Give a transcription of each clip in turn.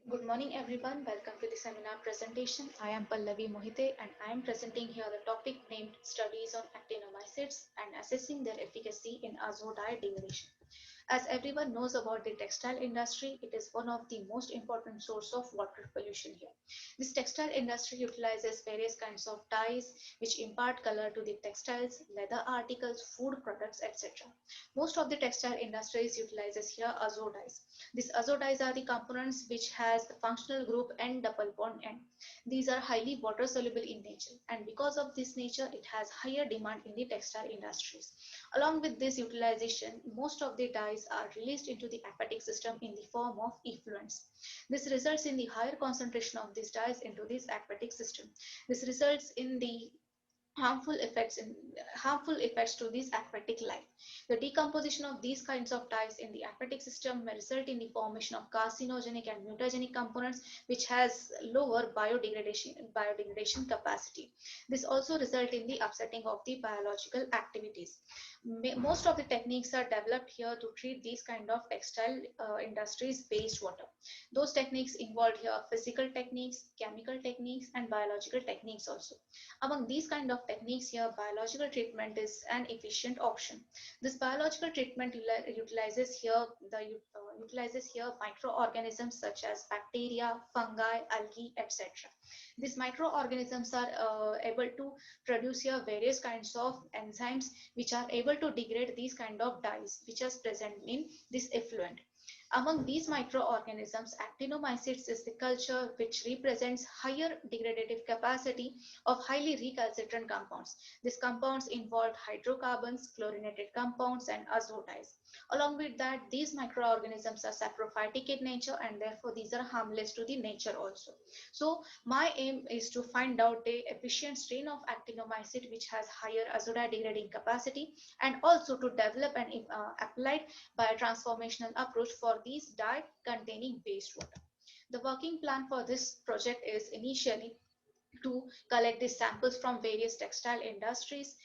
Good morning, everyone. Welcome to the seminar presentation. I am Pallavi Mohite and I am presenting here the topic named Studies on Actinomycetes and Assessing Their Efficacy in Azodide Degradation. As everyone knows about the textile industry, it is one of the most important source of water pollution here. This textile industry utilizes various kinds of dyes which impart color to the textiles, leather articles, food products, etc. Most of the textile industries utilizes here azo dyes. These azo dyes are the components which has the functional group N double bond N. These are highly water soluble in nature, and because of this nature it has higher demand in the textile industries. Along with this utilization, most of the dyes are released into the aquatic system in the form of effluents. This results in the higher concentration of these dyes into this aquatic system. This results in the harmful effects to this aquatic life. The decomposition of these kinds of dyes in the aquatic system may result in the formation of carcinogenic and mutagenic components which has lower biodegradation capacity. This also result in the upsetting of the biological activities. Most of the techniques are developed here to treat these kind of textile industries wastewater. Those techniques involved here physical techniques, chemical techniques and biological techniques also. Among these kind of techniques here, biological treatment is an efficient option. This biological treatment utilizes here microorganisms such as bacteria, fungi, algae, etc. These microorganisms are able to produce here various kinds of enzymes which are able to degrade these kind of dyes which are present in this effluent. Among these microorganisms, actinomycetes is the culture which represents higher degradative capacity of highly recalcitrant compounds. These compounds involve hydrocarbons, chlorinated compounds, and azotides. Along with that, these microorganisms are saprophytic in nature and therefore these are harmless to the nature also. So my aim is to find out a efficient strain of actinomycete which has higher azotide degrading capacity and also to develop an applied biotransformational approach for these dye containing wastewater. The working plan for this project is initially to collect the samples from various textile industries.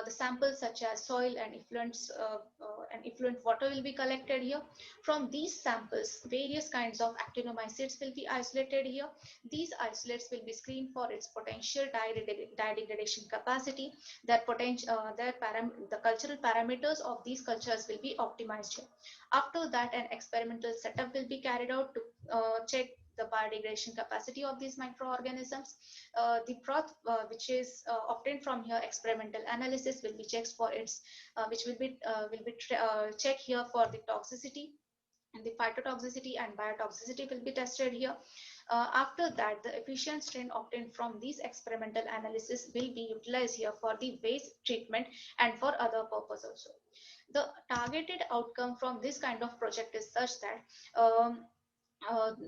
The samples such as soil and effluent water will be collected here. From these samples, various kinds of actinomycetes will be isolated here. These isolates will be screened for its potential dye degradation capacity. The cultural parameters of these cultures will be optimized here. After that, an experimental setup will be carried out to check the biodegradation capacity of these microorganisms. The broth which is obtained from here experimental analysis will be checked for its which will be checked here for the toxicity, and the phytotoxicity and biotoxicity will be tested here. After that, the efficient strain obtained from these experimental analysis will be utilized here for the waste treatment and for other purpose also. The targeted outcome from this kind of project is such that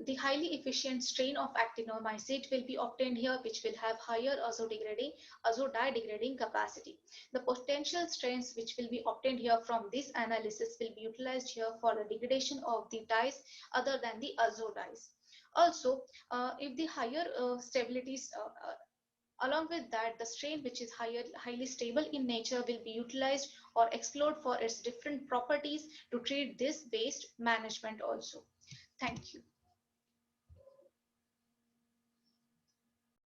the highly efficient strain of actinomycete will be obtained here, which will have higher azodide degrading capacity. The potential strains which will be obtained here from this analysis will be utilized here for the degradation of the dyes other than the azo dyes. Also, if the higher stabilities along with that, the strain which is highly stable in nature will be utilized or explored for its different properties to treat this waste management also. Thank you.